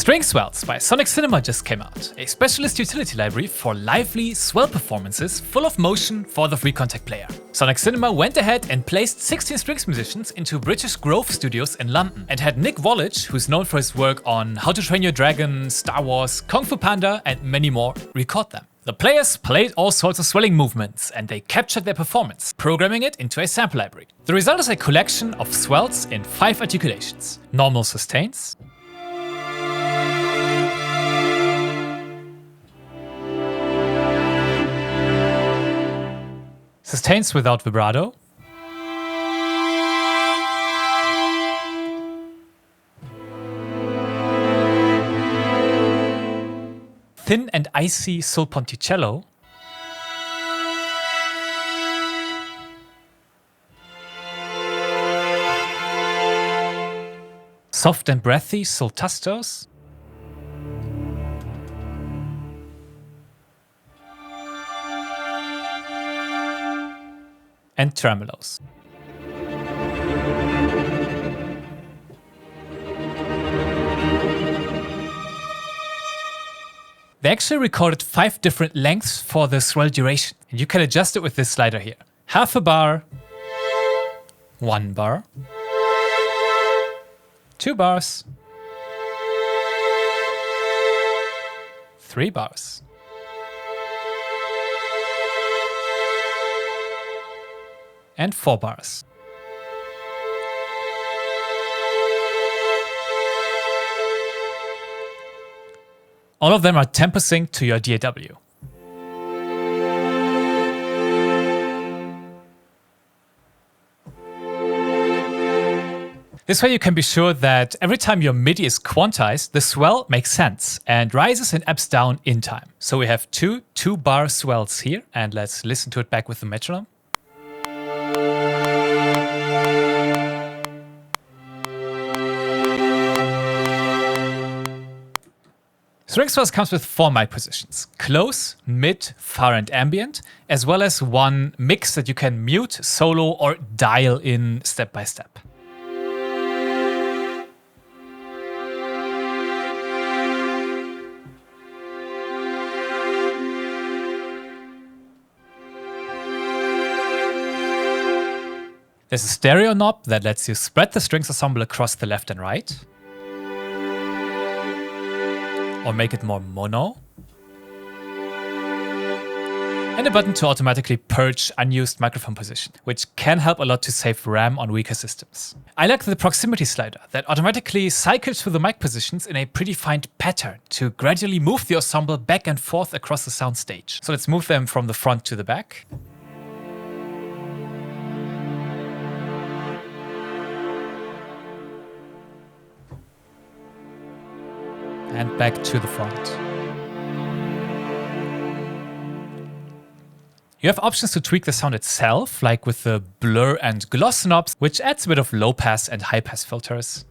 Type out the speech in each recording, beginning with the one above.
String Swells by Sonixinema just came out, a specialist utility library for lively swell performances full of motion for the free contact player. Sonixinema went ahead and placed 16 strings musicians into British Grove Studios in London and had Nick Wollage, who's known for his work on How to Train Your Dragon, Star Wars, Kung Fu Panda and many more, record them. The players played all sorts of swelling movements and they captured their performance, programming it into a sample library. The result is a collection of swells in 5 articulations: normal sustains, sustains without vibrato, thin and icy sul ponticello, soft and breathy sul tastos, and tremolos. They actually recorded 5 different lengths for the swell duration, and you can adjust it with this slider here. Half a bar, 1 bar, 2 bars, 3 bars, and 4 bars. All of them are tempo synced to your DAW. This way you can be sure that every time your MIDI is quantized, the swell makes sense and rises and ebbs down in time. So we have 2 2-bar swells here, and let's listen to it back with the metronome. String Swells comes with 4 mic positions: close, mid, far and ambient, as well as 1 mix that you can mute, solo or dial in step by step. There's a stereo knob that lets you spread the strings ensemble across the left and right, or make it more mono, and a button to automatically purge unused microphone position, which can help a lot to save RAM on weaker systems. I like the proximity slider that automatically cycles through the mic positions in a predefined pattern to gradually move the ensemble back and forth across the soundstage. So let's move them from the front to the back. And back to the front. You have options to tweak the sound itself, like with the blur and gloss knobs, which adds a bit of low pass and high pass filters.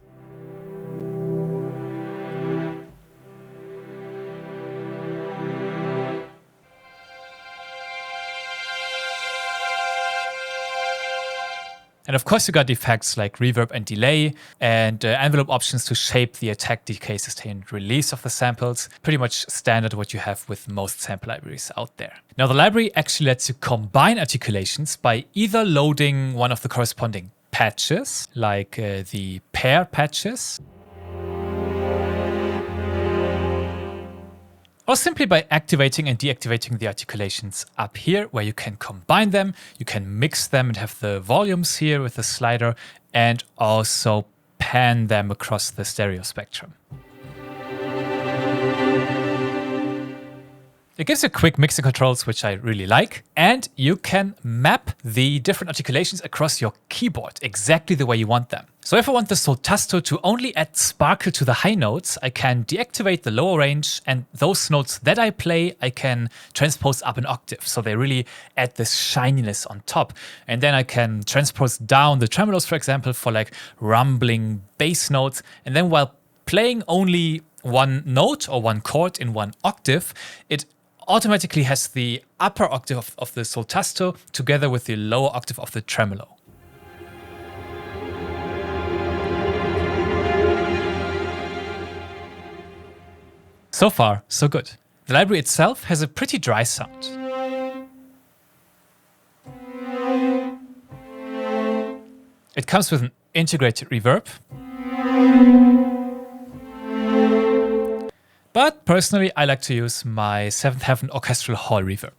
And of course you got effects like reverb and delay, and envelope options to shape the attack, decay, sustain, release of the samples. Pretty much standard what you have with most sample libraries out there. Now the library actually lets you combine articulations by either loading one of the corresponding patches, like the pair patches, or simply by activating and deactivating the articulations up here, where you can combine them, you can mix them and have the volumes here with the slider, and also pan them across the stereo spectrum. It gives you quick mixing controls, which I really like, and you can map the different articulations across your keyboard exactly the way you want them. So if I want the sol tasto to only add sparkle to the high notes, I can deactivate the lower range, and those notes that I play, I can transpose up an octave. So they really add this shininess on top. And then I can transpose down the tremolos, for example, for like rumbling bass notes. And then while playing only one note or one chord in one octave, it automatically has the upper octave of the sol tasto together with the lower octave of the tremolo. So far, so good. The library itself has a pretty dry sound. It comes with an integrated reverb. But personally, I like to use my Seventh Heaven Orchestral Hall reverb.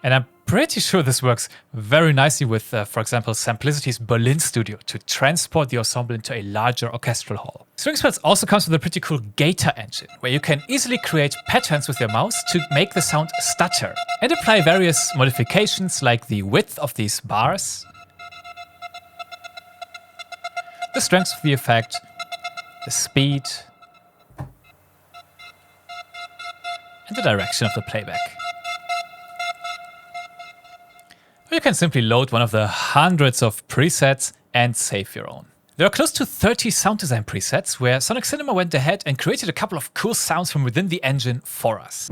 And I'm pretty sure this works very nicely with, for example, Simplicity's Berlin studio to transport the ensemble into a larger orchestral hall. String Swells also comes with a pretty cool gator engine, where you can easily create patterns with your mouse to make the sound stutter, and apply various modifications like the width of these bars, the strength of the effect, the speed, and the direction of the playback. You can simply load one of the hundreds of presets and save your own. There are close to 30 sound design presets where Sonixinema went ahead and created a couple of cool sounds from within the engine for us.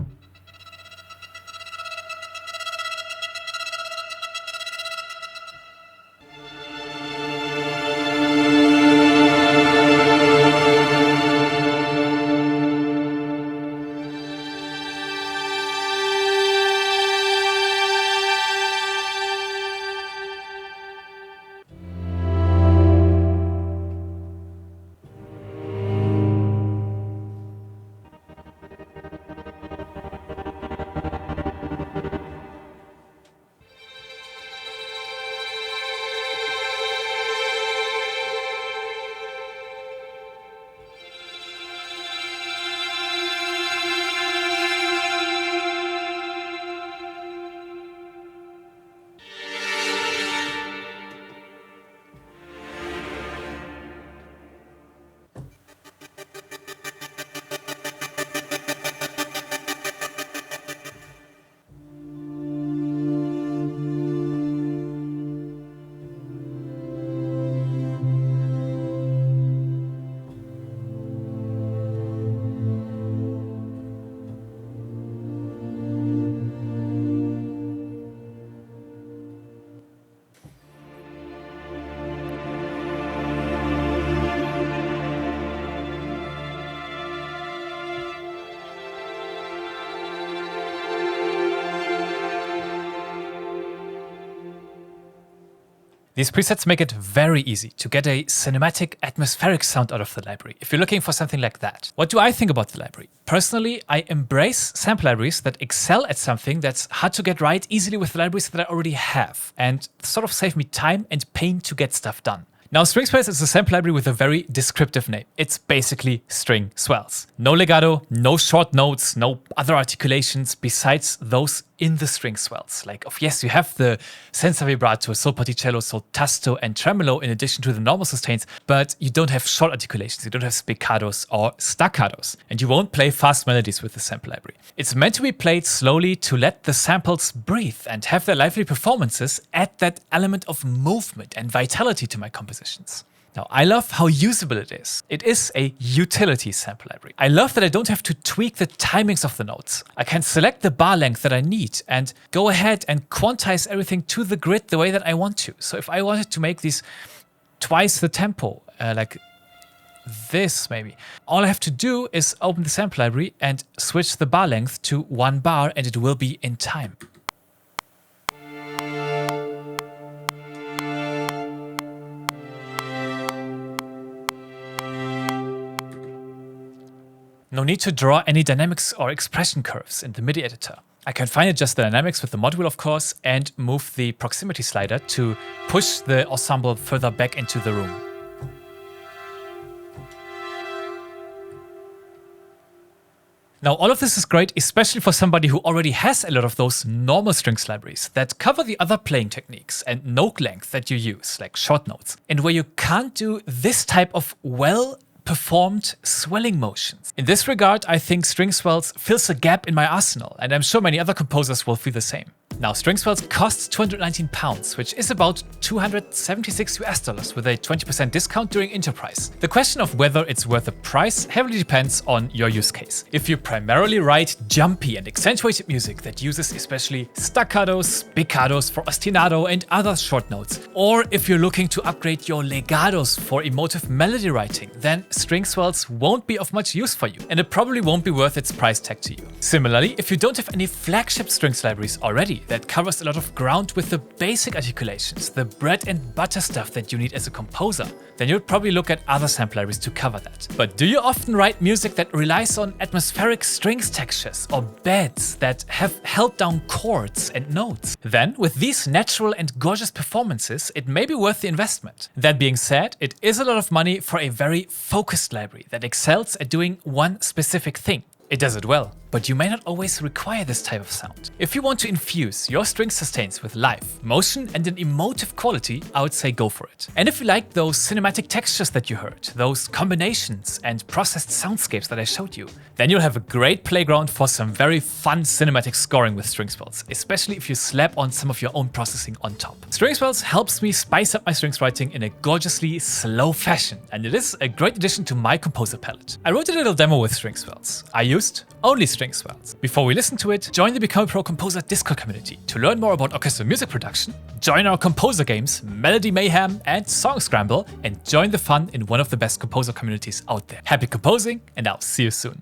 These presets make it very easy to get a cinematic, atmospheric sound out of the library, if you're looking for something like that. What do I think about the library? Personally, I embrace sample libraries that excel at something that's hard to get right easily with the libraries that I already have, and sort of save me time and pain to get stuff done. Now, String Swells is a sample library with a very descriptive name. It's basically String Swells. No legato, no short notes, no other articulations besides those in the string swells. Like, yes, you have the senza vibrato, sol particello, sol tasto, and tremolo in addition to the normal sustains, but you don't have short articulations, you don't have spiccatos or staccatos, and you won't play fast melodies with the sample library. It's meant to be played slowly to let the samples breathe and have their lively performances add that element of movement and vitality to my compositions. Now, I love how usable it is. It is a utility sample library. I love that I don't have to tweak the timings of the notes. I can select the bar length that I need and go ahead and quantize everything to the grid the way that I want to. So if I wanted to make these twice the tempo, like this maybe, all I have to do is open the sample library and switch the bar length to 1 bar and it will be in time. No need to draw any dynamics or expression curves in the MIDI editor. I can fine adjust the dynamics with the module, of course, and move the proximity slider to push the ensemble further back into the room. Now, all of this is great, especially for somebody who already has a lot of those normal strings libraries that cover the other playing techniques and note length that you use, like short notes, and where you can't do this type of well-performed swelling motions. In this regard, I think String Swells fills a gap in my arsenal, and I'm sure many other composers will feel the same. Now, String Swells costs £219, which is about $276 with a 20% discount during Enterprise. The question of whether it's worth the price heavily depends on your use case. If you primarily write jumpy and accentuated music that uses especially staccatos, spiccatos for ostinato and other short notes, or if you're looking to upgrade your legatos for emotive melody writing, then String Swells won't be of much use for you, and it probably won't be worth its price tag to you. Similarly, if you don't have any flagship strings libraries already that covers a lot of ground with the basic articulations, the bread and butter stuff that you need as a composer, then you'd probably look at other sample libraries to cover that. But do you often write music that relies on atmospheric strings textures or beds that have held down chords and notes? Then, with these natural and gorgeous performances, it may be worth the investment. That being said, it is a lot of money for a very focused library that excels at doing one specific thing. It does it well, but you may not always require this type of sound. If you want to infuse your string sustains with life, motion, and an emotive quality, I would say go for it. And if you like those cinematic textures that you heard, those combinations and processed soundscapes that I showed you, then you'll have a great playground for some very fun cinematic scoring with String Swells, especially if you slap on some of your own processing on top. String Swells helps me spice up my strings writing in a gorgeously slow fashion, and it is a great addition to my composer palette. I wrote a little demo with String Swells. I used only String Swells. Before we listen to it, join the Become a Pro Composer Discord community to learn more about orchestral music production, join our composer games, Melody Mayhem and Song Scramble, and join the fun in one of the best composer communities out there. Happy composing, and I'll see you soon.